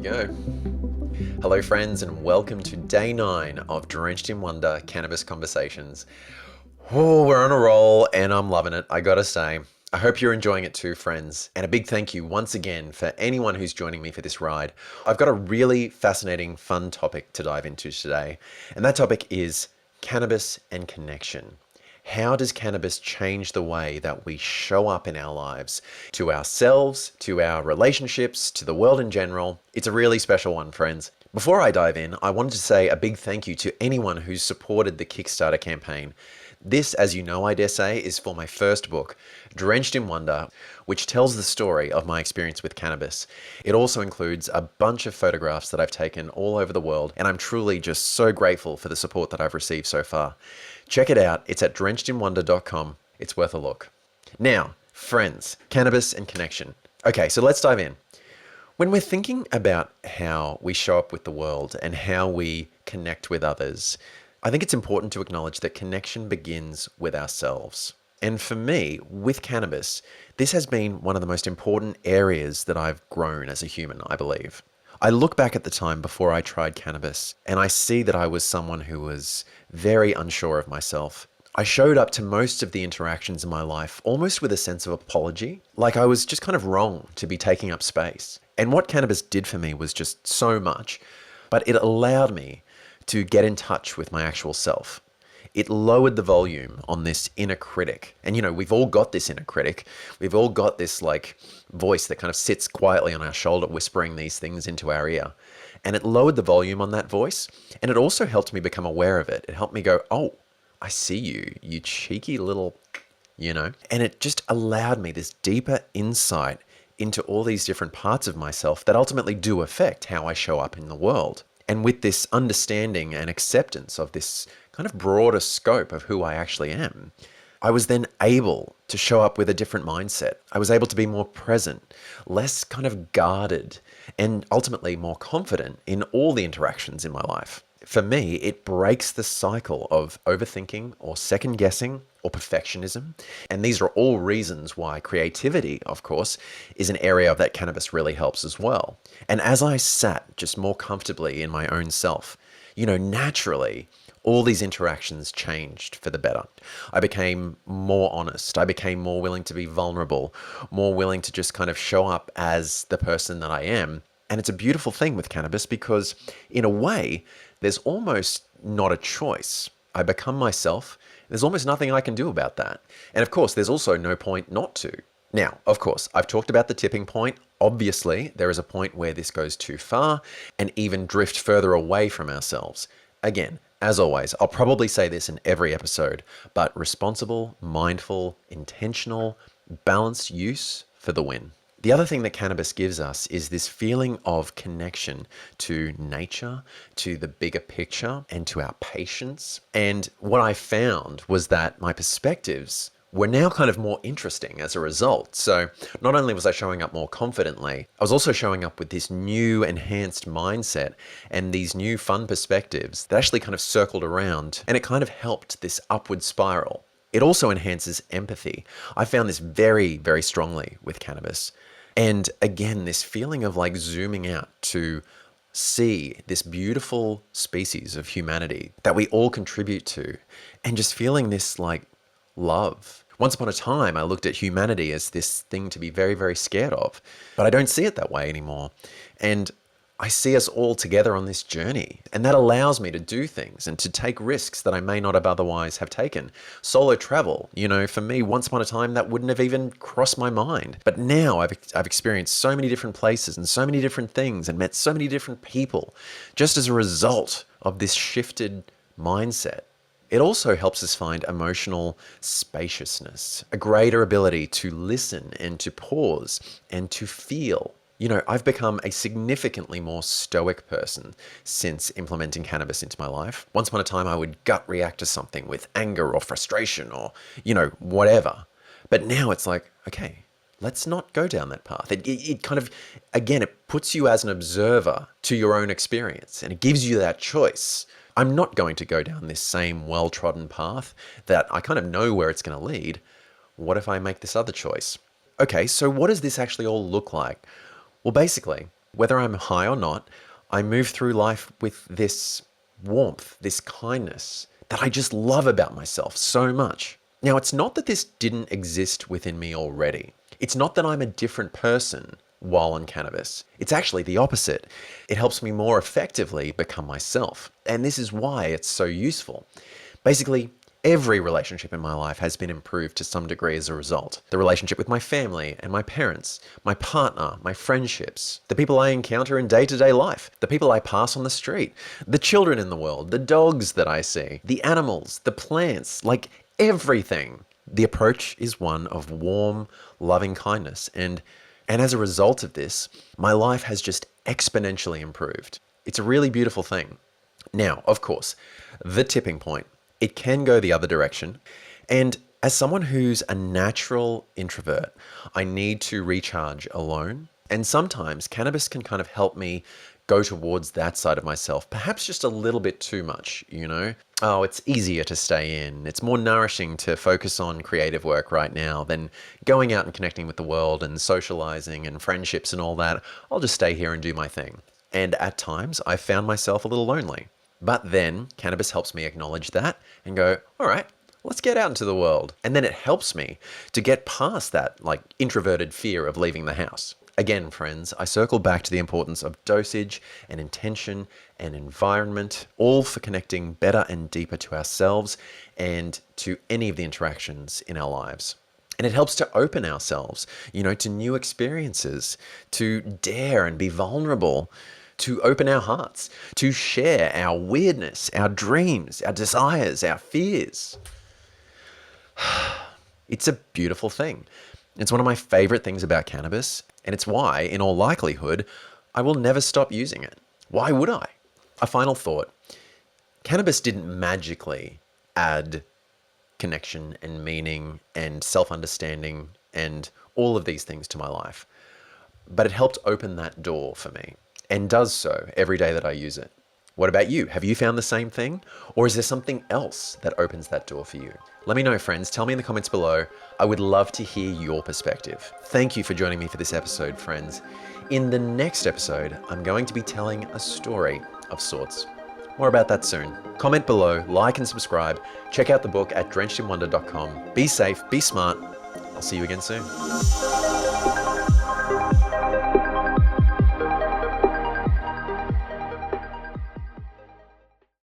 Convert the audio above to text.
go. Hello, friends, and welcome to day 9 of Drenched in Wonder Cannabis Conversations. Oh, we're on a roll, and I'm loving it, I gotta say. I hope you're enjoying it too, friends. And a big thank you once again for anyone who's joining me for this ride. I've got a really fascinating, fun topic to dive into today, and that topic is cannabis and connection. How does cannabis change the way that we show up in our lives, to ourselves, to our relationships, to the world in general? It's a really special one, friends. Before I dive in, I wanted to say a big thank you to anyone who's supported the Kickstarter campaign. This, as you know, I dare say, is for my first book, Drenched in Wonder, which tells the story of my experience with cannabis. It also includes a bunch of photographs that I've taken all over the world, and I'm truly just so grateful for the support that I've received so far. Check it out. It's at drenchedinwonder.com. It's worth a look. Now, friends, cannabis and connection. Okay, so let's dive in. When we're thinking about how we show up with the world and how we connect with others, I think it's important to acknowledge that connection begins with ourselves. And for me, with cannabis, this has been one of the most important areas that I've grown as a human, I believe. I look back at the time before I tried cannabis, and I see that I was someone who was very unsure of myself. I showed up to most of the interactions in my life almost with a sense of apology, like I was just kind of wrong to be taking up space. And what cannabis did for me was just so much, but it allowed me to get in touch with my actual self. It lowered the volume on this inner critic. And we've all got this inner critic. We've all got this voice that kind of sits quietly on our shoulder, whispering these things into our ear. And it lowered the volume on that voice. And it also helped me become aware of it. It helped me go, oh, I see you, you cheeky little, And it just allowed me this deeper insight into all these different parts of myself that ultimately do affect how I show up in the world. And with this understanding and acceptance of this kind of broader scope of who I actually am, I was then able to show up with a different mindset. I was able to be more present, less kind of guarded, and ultimately more confident in all the interactions in my life. For me, it breaks the cycle of overthinking or second guessing or perfectionism. And these are all reasons why creativity, of course, is an area that cannabis really helps as well. And as I sat just more comfortably in my own self, naturally, all these interactions changed for the better. I became more honest. I became more willing to be vulnerable, more willing to just kind of show up as the person that I am. And it's a beautiful thing with cannabis because, in a way, there's almost not a choice. I become myself. There's almost nothing I can do about that. And of course, there's also no point not to. Now, of course, I've talked about the tipping point. Obviously, there is a point where this goes too far and even drift further away from ourselves. Again, as always, I'll probably say this in every episode, but responsible, mindful, intentional, balanced use for the win. The other thing that cannabis gives us is this feeling of connection to nature, to the bigger picture, and to our patience. And what I found was that my perspectives were now kind of more interesting as a result. So not only was I showing up more confidently, I was also showing up with this new enhanced mindset and these new fun perspectives that actually kind of circled around, and it kind of helped this upward spiral. It also enhances empathy. I found this very, very strongly with cannabis. And again, this feeling of zooming out to see this beautiful species of humanity that we all contribute to, and just feeling this love. Once upon a time, I looked at humanity as this thing to be very, very scared of, but I don't see it that way anymore. And I see us all together on this journey, and that allows me to do things and to take risks that I may not have otherwise have taken. Solo travel, for me, once upon a time, that wouldn't have even crossed my mind. But now I've experienced so many different places and so many different things and met so many different people just as a result of this shifted mindset. It also helps us find emotional spaciousness, a greater ability to listen and to pause and to feel. I've become a significantly more stoic person since implementing cannabis into my life. Once upon a time, I would gut react to something with anger or frustration or, whatever. But now it's okay, let's not go down that path. It kind of, again, it puts you as an observer to your own experience, and it gives you that choice. I'm not going to go down this same well-trodden path that I kind of know where it's going to lead. What if I make this other choice? Okay, so what does this actually all look like? Well, basically, Whether I'm high or not, I move through life with this warmth, this kindness that I just love about myself so much. Now, it's not that this didn't exist within me already. It's not that I'm a different person while on cannabis. It's actually the opposite. It helps me more effectively become myself. And this is why it's so useful. Basically, every relationship in my life has been improved to some degree as a result. The relationship with my family and my parents, my partner, my friendships, the people I encounter in day-to-day life, the people I pass on the street, the children in the world, the dogs that I see, the animals, the plants, like everything. The approach is one of warm, loving kindness. And as a result of this, my life has just exponentially improved. It's a really beautiful thing. Now, of course, the tipping point. It can go the other direction. And as someone who's a natural introvert, I need to recharge alone. And sometimes cannabis can kind of help me go towards that side of myself, perhaps just a little bit too much, you know? Oh, it's easier to stay in. It's more nourishing to focus on creative work right now than going out and connecting with the world and socializing and friendships and all that. I'll just stay here and do my thing. And at times, I found myself a little lonely. But then cannabis helps me acknowledge that and go, all right, let's get out into the world. And then it helps me to get past that like introverted fear of leaving the house. Again, friends, I circle back to the importance of dosage and intention and environment, all for connecting better and deeper to ourselves and to any of the interactions in our lives. And it helps to open ourselves, to new experiences, to dare and be vulnerable, to open our hearts, to share our weirdness, our dreams, our desires, our fears. It's a beautiful thing. It's one of my favorite things about cannabis, and it's why, in all likelihood, I will never stop using it. Why would I? A final thought. Cannabis didn't magically add connection and meaning and self-understanding and all of these things to my life, but it helped open that door for me and does so every day that I use it. What about you? Have you found the same thing? Or is there something else that opens that door for you? Let me know, friends. Tell me in the comments below. I would love to hear your perspective. Thank you for joining me for this episode, friends. In the next episode, I'm going to be telling a story of sorts. More about that soon. Comment below, like and subscribe. Check out the book at drenchedinwonder.com. Be safe, be smart. I'll see you again soon.